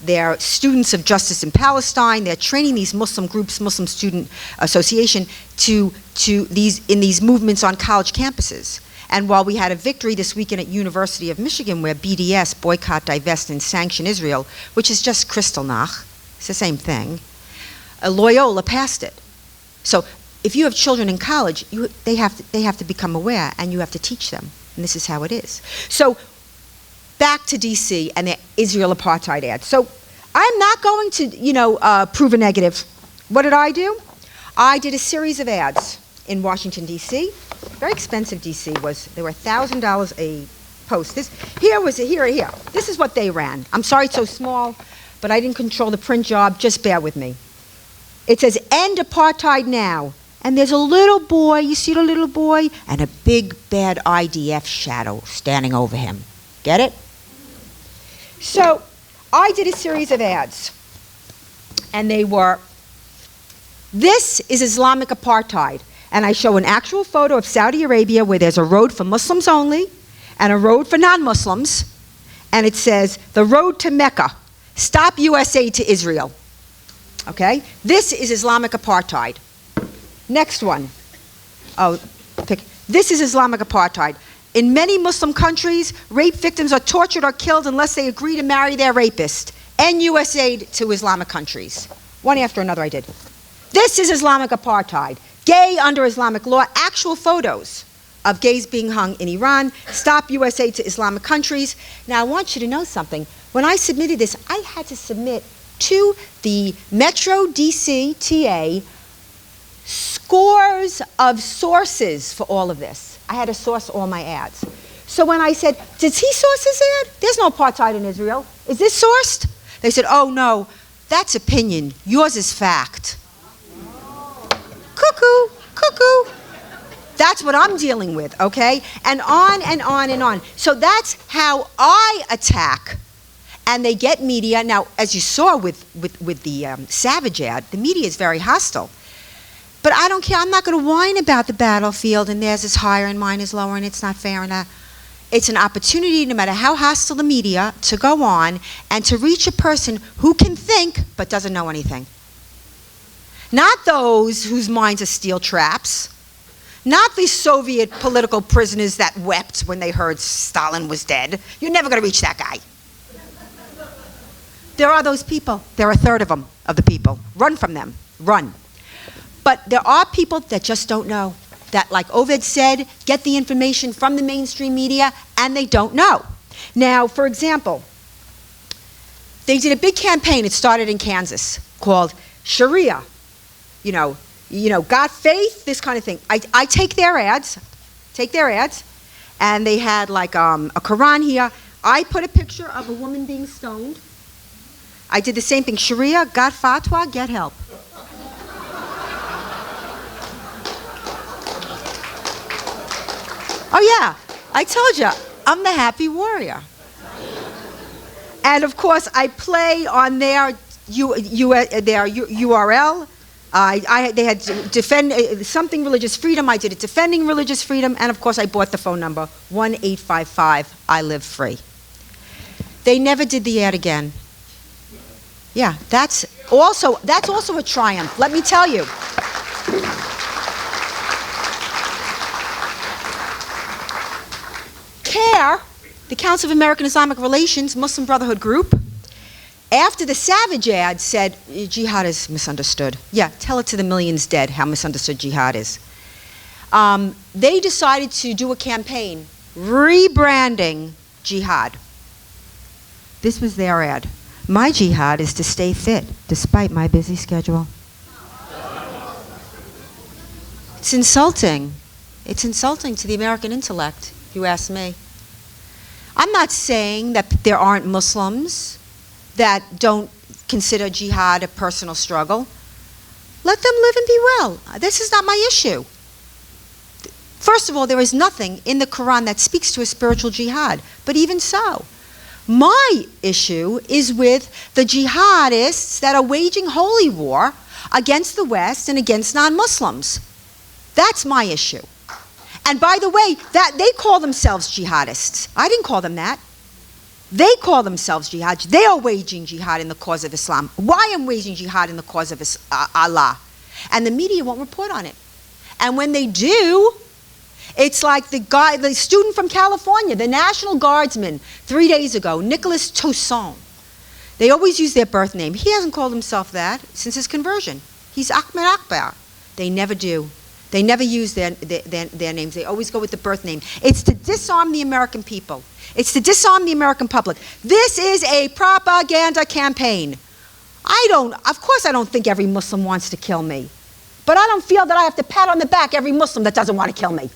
their students of justice in Palestine. They're training these Muslim groups, Muslim Student Association, in these movements on college campuses. And while we had a victory this weekend at University of Michigan where BDS, boycott, divest, and sanction Israel, which is just Kristallnacht, it's the same thing, Loyola passed it. So if you have children in college, they have to become aware, and you have to teach them. And this is how it is. So back to DC and the Israel apartheid ad. So I'm not going to, prove a negative. What did I do? I did a series of ads in Washington, D.C. Very expensive D.C. They were $1,000 a post. Here. This is what they ran. I'm sorry it's so small, but I didn't control the print job. Just bear with me. It says, "End apartheid now." And there's a little boy, you see the little boy? And a big bad IDF shadow standing over him. Get it? So I did a series of ads. And they were, "This is Islamic apartheid." And I show an actual photo of Saudi Arabia where there's a road for Muslims only and a road for non-Muslims. And it says, "The road to Mecca. Stop U.S. aid to Israel." Okay? This is Islamic apartheid. Next one. This is Islamic apartheid. "In many Muslim countries, rape victims are tortured or killed unless they agree to marry their rapist. End U.S. aid to Islamic countries." One after another I did. "This is Islamic apartheid. Gay under Islamic law." Actual photos of gays being hung in Iran. "Stop U.S. aid to Islamic countries." Now I want you to know something. When I submitted this, I had to submit to the Metro DC TA scores of sources for all of this. I had to source all my ads. So when I said, "Does he source his ad? There's no apartheid in Israel. Is this sourced?" They said, "Oh no, that's opinion. Yours is fact." Cuckoo, cuckoo. That's what I'm dealing with, okay? And on and on and on. So that's how I attack. And they get media. Now, as you saw with the Savage ad, the media is very hostile. But I don't care. I'm not going to whine about the battlefield and theirs is higher and mine is lower and it's not fair. And it's an opportunity, no matter how hostile the media, to go on and to reach a person who can think but doesn't know anything. Not those whose minds are steel traps. Not the Soviet political prisoners that wept when they heard Stalin was dead. You're never going to reach that guy. There are those people. There are a third of them, of the people. Run from them. Run. But there are people that just don't know. That, like Ovid said, get the information from the mainstream media, and they don't know. Now, for example, they did a big campaign. It started in Kansas called Sharia. Got faith, this kind of thing. I take their ads, and they had like a Quran here. I put a picture of a woman being stoned. I did the same thing. Sharia, got fatwa, get help. Oh yeah, I told you, I'm the happy warrior. And of course, I play on their URL. They had something religious freedom. I did it defending religious freedom, and of course, I bought the phone number 1-855-I-LIVE-FREE. They never did the ad again. Yeah, that's also a triumph. Let me tell you. CARE, the Council of American Islamic Relations, Muslim Brotherhood group, after the Savage ad said, jihad is misunderstood. Yeah, tell it to the millions dead how misunderstood jihad is. They decided to do a campaign rebranding jihad. This was their ad. My jihad is to stay fit despite my busy schedule. It's insulting. It's insulting to the American intellect, if you ask me. I'm not saying that there aren't Muslims that don't consider jihad a personal struggle. Let them live and be well. This is not my issue. First of all, there is nothing in the Quran that speaks to a spiritual jihad, but even so. My issue is with the jihadists that are waging holy war against the West and against non-Muslims. That's my issue. And by the way, that they call themselves jihadists. I didn't call them that. They call themselves jihad. They are waging jihad in the cause of Islam. Why am waging jihad in the cause of Allah? And the media won't report on it. And when they do, it's like the student from California, the National Guardsman, 3 days ago, Nicholas Toussaint. They always use their birth name. He hasn't called himself that since his conversion. He's Ahmed Akbar. They never do. They never use their names. They always go with the birth name. It's to disarm the American people. It's to disarm the American public. This is a propaganda campaign. Of course I don't think every Muslim wants to kill me. But I don't feel that I have to pat on the back every Muslim that doesn't want to kill me.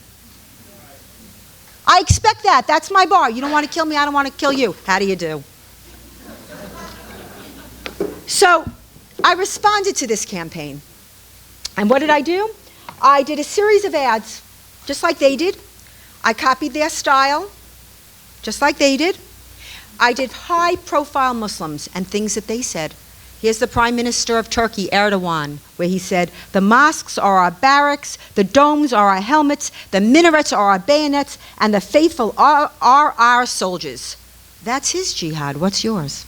I expect that. That's my bar. You don't want to kill me, I don't want to kill you. How do you do? So I responded to this campaign. And what did I do? I did a series of ads, just like they did. I copied their style, just like they did. I did high-profile Muslims and things that they said. Here's the Prime Minister of Turkey, Erdogan, where he said, the mosques are our barracks, the domes are our helmets, the minarets are our bayonets, and the faithful are our soldiers. That's his jihad. What's yours?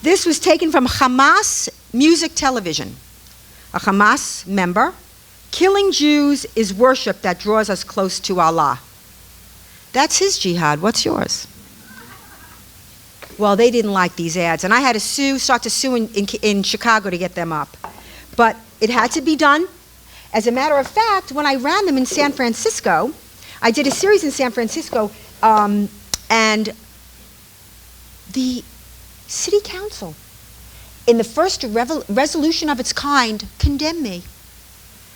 This was taken from Hamas Music Television. A Hamas member, killing Jews is worship that draws us close to Allah. That's his jihad. What's yours? Well, they didn't like these ads, and I had to start to sue in Chicago to get them up. But it had to be done. As a matter of fact, when I ran them in San Francisco, I did a series in San Francisco, and the city council, in the first resolution of its kind, condemned me.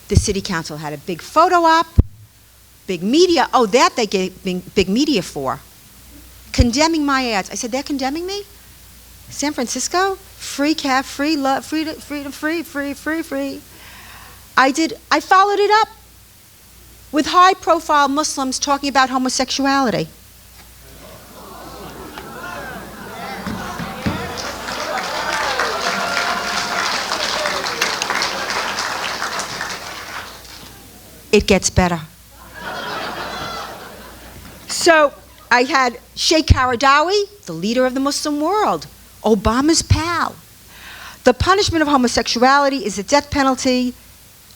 The city council had a big photo op, big media. Oh, that they gave big media for. Condemning my ads. I said, they're condemning me? San Francisco? Free cab, free love, freedom, free. I followed it up with high-profile Muslims talking about homosexuality. It gets better. So I had Sheikh Qaradawi, the leader of the Muslim world, Obama's pal. The punishment of homosexuality is the death penalty,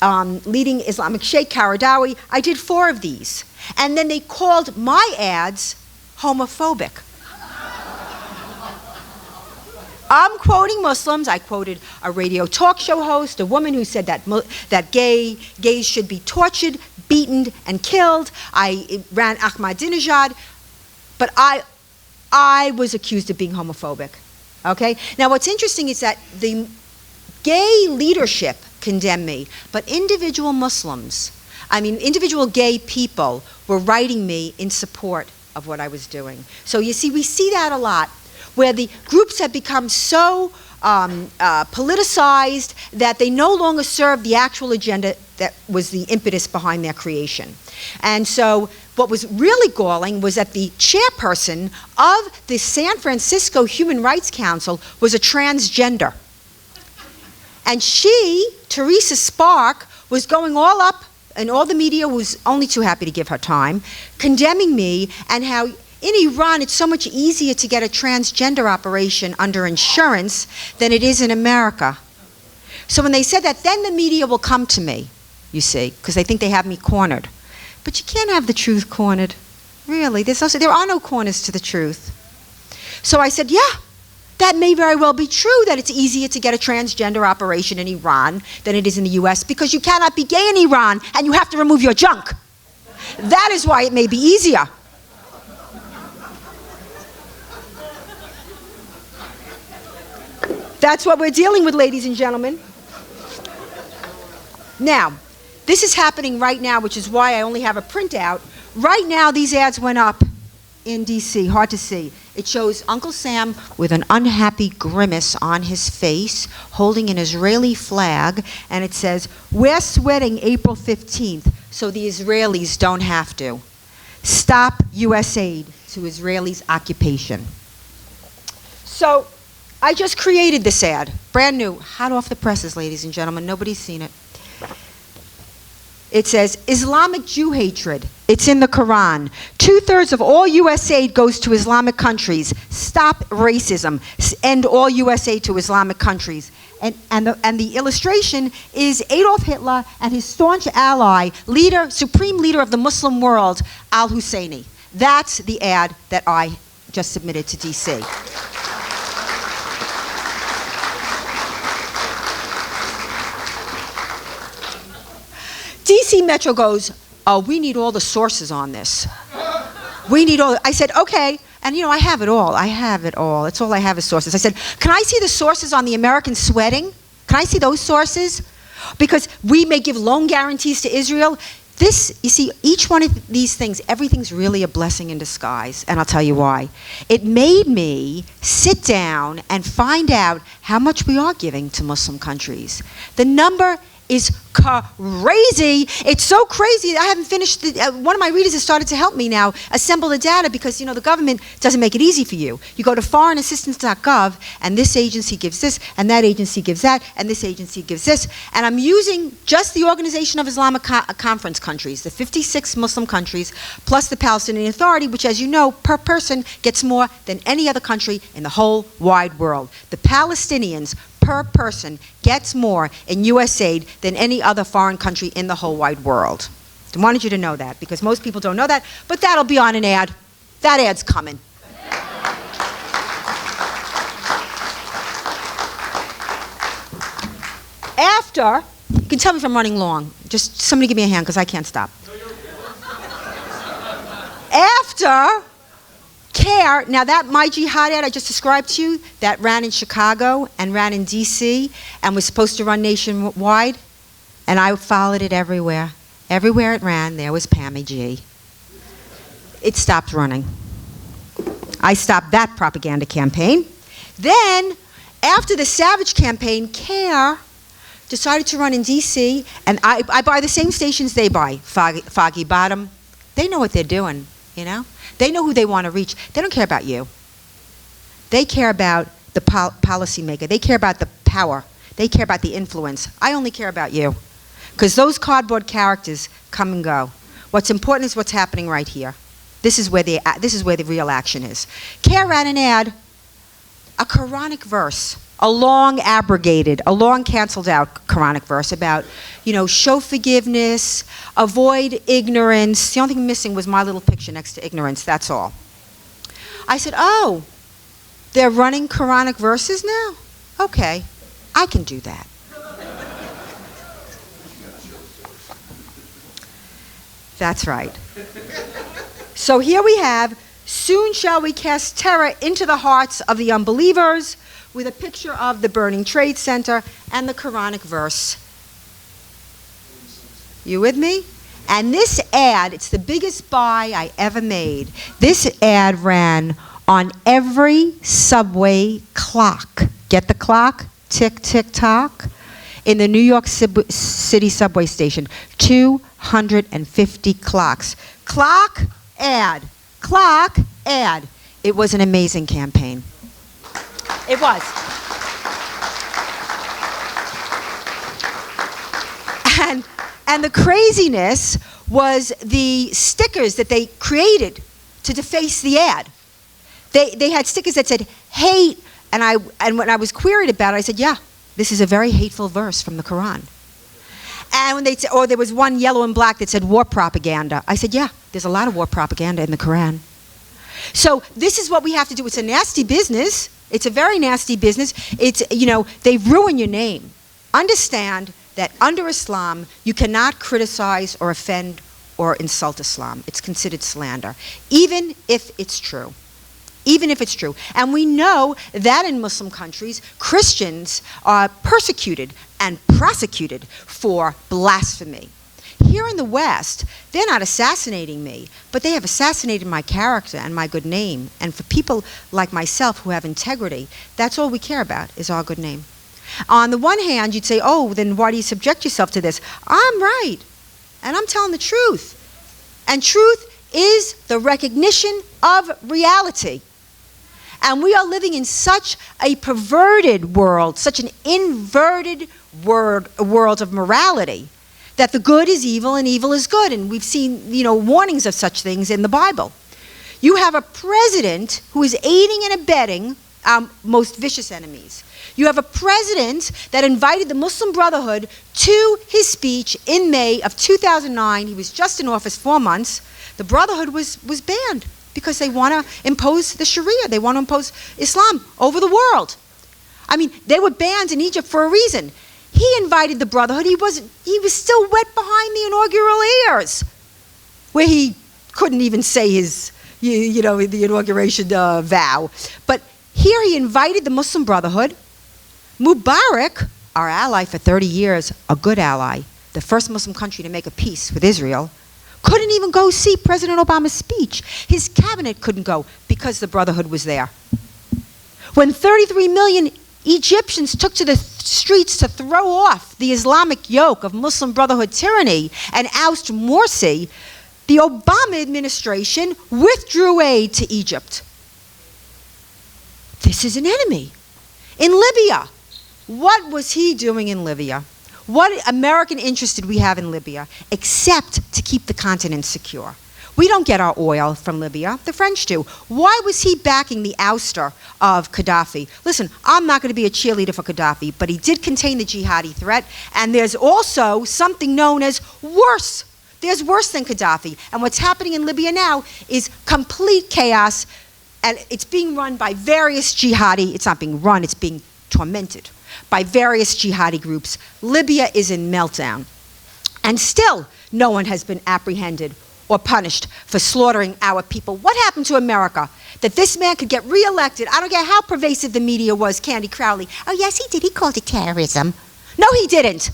leading Islamic Sheikh Qaradawi. I did 4 of these. And then they called my ads homophobic. I'm quoting Muslims. I quoted a radio talk show host, a woman who said that gays should be tortured, beaten, and killed. I ran Ahmadinejad. But I was accused of being homophobic, okay? Now, what's interesting is that the gay leadership condemned me, but individual Muslims, individual gay people were writing me in support of what I was doing. So you see, we see that a lot, where the groups have become so politicized that they no longer serve the actual agenda that was the impetus behind their creation. And so what was really galling was that the chairperson of the San Francisco Human Rights Council was a transgender. And she, Teresa Spark, was going all up, and all the media was only too happy to give her time, condemning me, and how in Iran it's so much easier to get a transgender operation under insurance than it is in America. So when they said that, then the media will come to me, you see, because they think they have me cornered. But you can't have the truth cornered. Really, there are no corners to the truth. So I said, yeah, that may very well be true, that it's easier to get a transgender operation in Iran than it is in the US, because you cannot be gay in Iran and you have to remove your junk. That is why it may be easier. That's what we're dealing with, ladies and gentlemen. Now, this is happening right now, which is why I only have a printout. Right now, these ads went up in DC, hard to see. It shows Uncle Sam with an unhappy grimace on his face, holding an Israeli flag, and it says, "We're sweating April 15th, so the Israelis don't have to. Stop U.S. aid to Israelis' occupation." So, I just created this ad, brand new, hot off the presses, ladies and gentlemen. Nobody's seen it. It says, Islamic Jew hatred. It's in the Quran. 2/3 of all U.S. aid goes to Islamic countries. Stop racism. End all U.S. aid to Islamic countries. And the illustration is Adolf Hitler and his staunch ally, supreme leader of the Muslim world, al-Husseini. That's the ad that I just submitted to D.C. DC Metro goes, oh, we need all the sources on this. We need all. I said, okay. And I have it all. I have it all. It's all I have is sources. I said, can I see the sources on the American sweating? Can I see those sources? Because we may give loan guarantees to Israel. This, you see, each one of these things, everything's really a blessing in disguise. And I'll tell you why. It made me sit down and find out how much we are giving to Muslim countries. The number is crazy. It's so crazy. I haven't finished. One of my readers has started to help me now assemble the data, because the government doesn't make it easy for you. You go to foreignassistance.gov, and this agency gives this, and that agency gives that, and this agency gives this. And I'm using just the Organization of Islamic Conference countries, the 56 Muslim countries, plus the Palestinian Authority, which, as you know, per person gets more than any other country in the whole wide world. The Palestinians per person gets more in U.S. aid than any other foreign country in the whole wide world. I wanted you to know that, because most people don't know that, but that'll be on an ad. That ad's coming. After, you can tell me if I'm running long. Just somebody give me a hand, because I can't stop. After CARE, now that My Jihad ad I just described to you, that ran in Chicago and ran in DC and was supposed to run nationwide, and I followed it everywhere. Everywhere it ran, there was Pammy G. It stopped running. I stopped that propaganda campaign. Then, after the Savage campaign, CARE decided to run in DC, and I buy the same stations they buy, Foggy Bottom. They know what they're doing, They know who they want to reach. They don't care about you. They care about the policymaker. They care about the power. They care about the influence. I only care about you, because those cardboard characters come and go. What's important is what's happening right here. This is where the real action is. CARE ran an ad, a Quranic verse, a long abrogated, a long canceled out Quranic verse about, show forgiveness, avoid ignorance. The only thing missing was my little picture next to ignorance, that's all. I said, oh, they're running Quranic verses now? Okay, I can do that. That's right. So here we have, soon shall we cast terror into the hearts of the unbelievers, with a picture of the burning Trade Center and the Quranic verse. You with me? And this ad, it's the biggest buy I ever made. This ad ran on every subway clock. Get the clock? Tick, tick, tock. In the New York City subway station, 250 clocks. Clock, ad. Clock, ad. It was an amazing campaign. It was. And the craziness was the stickers that they created to deface the ad. They had stickers that said hate, and when I was queried about it, I said, yeah, this is a very hateful verse from the Quran. And when or there was one yellow and black that said war propaganda. I said, yeah, there's a lot of war propaganda in the Quran. So this is what we have to do. It's a nasty business. It's a very nasty business. It's, they ruin your name. Understand that under Islam, you cannot criticize or offend or insult Islam. It's considered slander, even if it's true. Even if it's true. And we know that in Muslim countries, Christians are persecuted and prosecuted for blasphemy. Here in the West, they're not assassinating me, but they have assassinated my character and my good name. And for people like myself who have integrity, that's all we care about, is our good name. On the one hand, you'd say, oh, then why do you subject yourself to this? I'm right, and I'm telling the truth. And truth is the recognition of reality. And we are living in such a perverted world, such an inverted world of morality, that the good is evil and evil is good. And we've seen, warnings of such things in the Bible. You have a president who is aiding and abetting our most vicious enemies. You have a president that invited the Muslim Brotherhood to his speech in May of 2009. He was just in office 4 months. The Brotherhood was banned because they want to impose the Sharia. They want to impose Islam over the world. I mean, they were banned in Egypt for a reason. He invited the Brotherhood. He was still wet behind the inaugural ears, where he couldn't even say his, the inauguration vow. But here he invited the Muslim Brotherhood. Mubarak, our ally for 30 years, a good ally, the first Muslim country to make a peace with Israel, couldn't even go see President Obama's speech. His cabinet couldn't go because the Brotherhood was there. When 33 million Egyptians took to the streets to throw off the Islamic yoke of Muslim Brotherhood tyranny and oust Morsi, the Obama administration withdrew aid to Egypt. This is an enemy. In Libya, what was he doing in Libya? What American interest did we have in Libya except to keep the continent secure? We don't get our oil from Libya. The French do. Why was he backing the ouster of Gaddafi? Listen, I'm not going to be a cheerleader for Gaddafi, but he did contain the jihadi threat, and there's also something known as worse. There's worse than Gaddafi. And what's happening in Libya now is complete chaos, and it's being run by various jihadi. It's not being run, it's being tormented by various jihadi groups. Libya is in meltdown. And still, no one has been apprehended or punished for slaughtering our people. What happened to America? That this man could get reelected. I don't care how pervasive the media was, Candy Crowley. Oh, yes, he did. He called it terrorism. No, he didn't.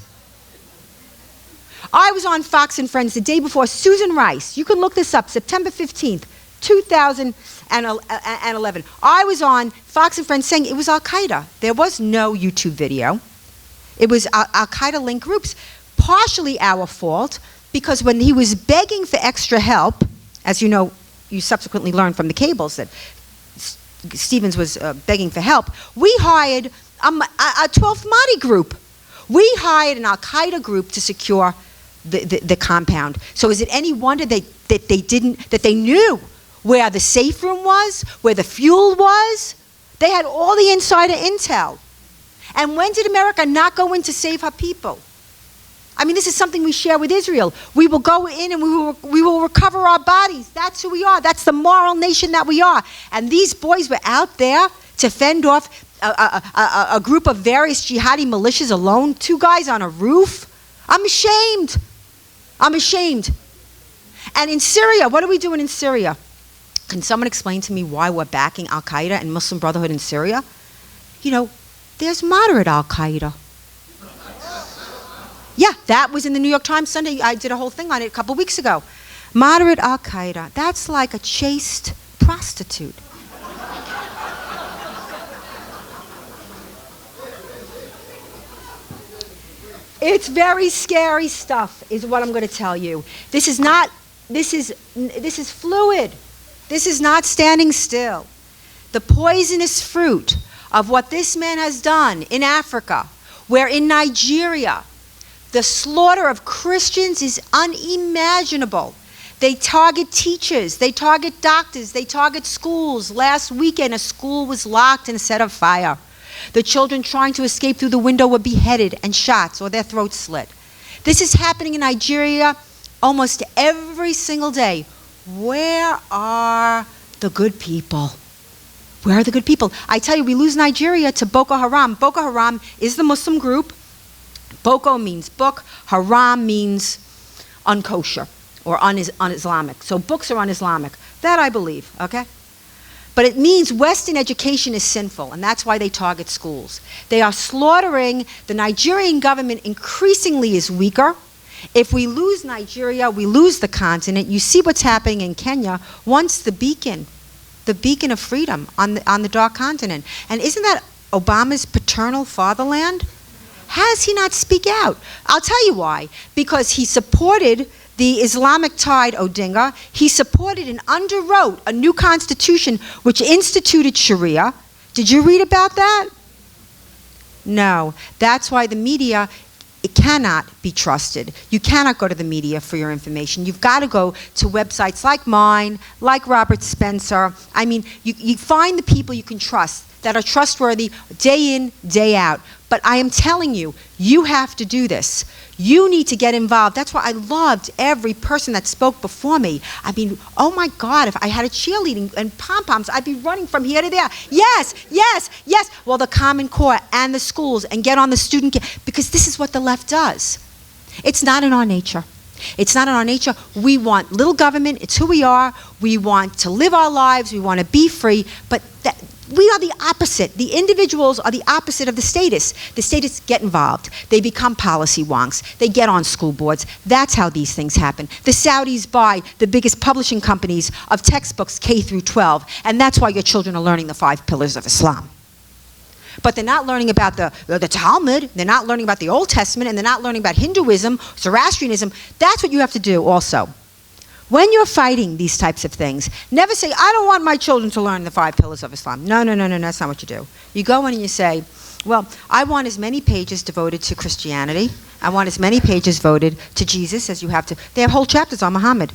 I was on Fox and Friends the day before Susan Rice. You can look this up, September 15th, 2011. I was on Fox and Friends saying it was Al-Qaeda. There was no YouTube video. It was Al-Qaeda linked groups. Partially our fault, because when he was begging for extra help, as you know, you subsequently learned from the cables that Stevens was begging for help, we hired a 12th Mahdi group. We hired an Al-Qaeda group to secure the compound. So is it any wonder that they knew where the safe room was, where the fuel was? They had all the insider intel. And when did America not go in to save her people? I mean, this is something we share with Israel. We will go in and we will recover our bodies. That's who we are. That's the moral nation that we are. And these boys were out there to fend off a group of various jihadi militias alone, 2 guys on a roof. I'm ashamed. I'm ashamed. And in Syria, what are we doing in Syria? Can someone explain to me why we're backing Al-Qaeda and Muslim Brotherhood in Syria? You know, there's moderate Al-Qaeda. Yeah, that was in the New York Times Sunday. I did a whole thing on it a couple weeks ago. Moderate Al-Qaeda. That's like a chaste prostitute. It's very scary stuff, is what I'm going to tell you. This is this is fluid. This is not standing still. The poisonous fruit of what this man has done in Africa, where in Nigeria, the slaughter of Christians is unimaginable. They target teachers, they target doctors, they target schools. Last weekend, a school was locked and set on fire. The children trying to escape through the window were beheaded and shot or their throats slit. This is happening in Nigeria almost every single day. Where are the good people? Where are the good people? I tell you, we lose Nigeria to Boko Haram. Boko Haram is the Muslim group. Boko means book. Haram means unkosher or un-Islamic. So books are un-Islamic. That I believe, okay? But it means Western education is sinful, and that's why they target schools. They are slaughtering. The Nigerian government increasingly is weaker. If we lose Nigeria, we lose the continent. You see what's happening in Kenya. Once the beacon of freedom on the dark continent. And isn't that Obama's paternal fatherland? How does he not speak out? I'll tell you why. Because he supported the Islamic tide Odinga. He supported and underwrote a new constitution which instituted Sharia. Did you read about that? No. That's why the media, it cannot be trusted. You cannot go to the media for your information. You've got to go to websites like mine, like Robert Spencer. I mean, you find the people you can trust that are trustworthy day in, day out. But I am telling you, you have to do this. You need to get involved. That's why I loved every person that spoke before me. I mean, oh my God, if I had a cheerleading and pom-poms, I'd be running from here to there. Yes, yes, yes. Well, the Common Core and the schools and get on the student, because this is what the left does. It's not in our nature. It's not in our nature. We want little government. It's who we are. We want to live our lives. We want to be free. But we are the opposite. The individuals are the opposite of the statists. The statists get involved. They become policy wonks. They get on school boards. That's how these things happen. The Saudis buy the biggest publishing companies of textbooks K through 12, and that's why your children are learning the 5 pillars of Islam. But they're not learning about the Talmud, they're not learning about the Old Testament, and they're not learning about Hinduism, Zoroastrianism. That's what you have to do also. When you're fighting these types of things, never say, I don't want my children to learn the 5 pillars of Islam. No, that's not what you do. You go in and you say, well, I want as many pages devoted to Christianity. I want as many pages devoted to Jesus as you have to. They have whole chapters on Muhammad.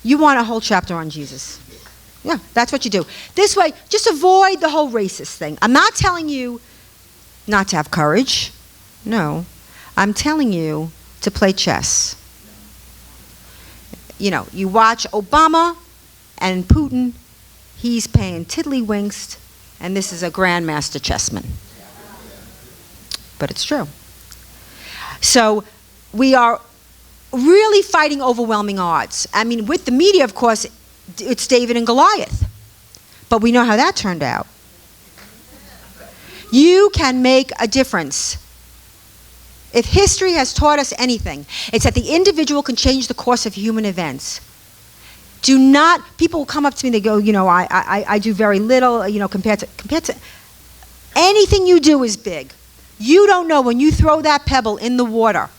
You want a whole chapter on Jesus. Yeah, that's what you do. This way, just avoid the whole racist thing. I'm not telling you not to have courage. No. I'm telling you to play chess. You know, you watch Obama and Putin, he's paying tiddlywinks, and this is a grandmaster chessman. But it's true. So we are really fighting overwhelming odds. I mean, with the media, of course, it's David and Goliath. But we know how that turned out. You can make a difference. If history has taught us anything, it's that the individual can change the course of human events. Do not, people will come up to me, they go, you know, I do very little, you know, compared to, anything you do is big. You don't know when you throw that pebble in the water,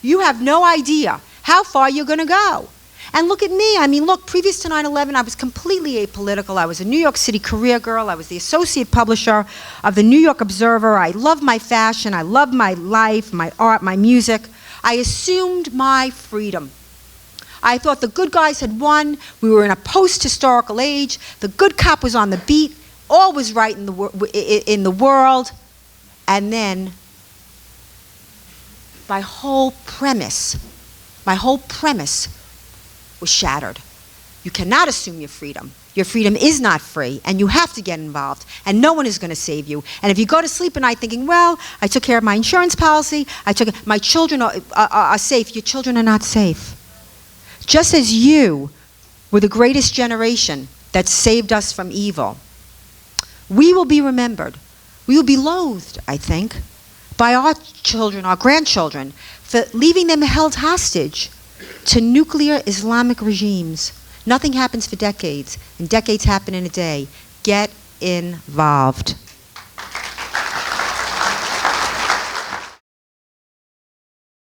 you have no idea how far you're going to go. And look at me. I mean, look, previous to 9/11, I was completely apolitical. I was a New York City career girl. I was the associate publisher of the New York Observer. I loved my fashion. I loved my life, my art, my music. I assumed my freedom. I thought the good guys had won. We were in a post-historical age. The good cop was on the beat. All was right in the world. And then my whole premise was shattered. You cannot assume your freedom. Your freedom is not free, and you have to get involved, and no one is going to save you. And if you go to sleep at night thinking, well, I took care of my insurance policy, my children are safe, your children are not safe. Just as you were the greatest generation that saved us from evil, we will be remembered. We will be loathed, I think, by our children, our grandchildren, for leaving them held hostage to nuclear Islamic regimes. Nothing happens for decades, and decades happen in a day. Get involved.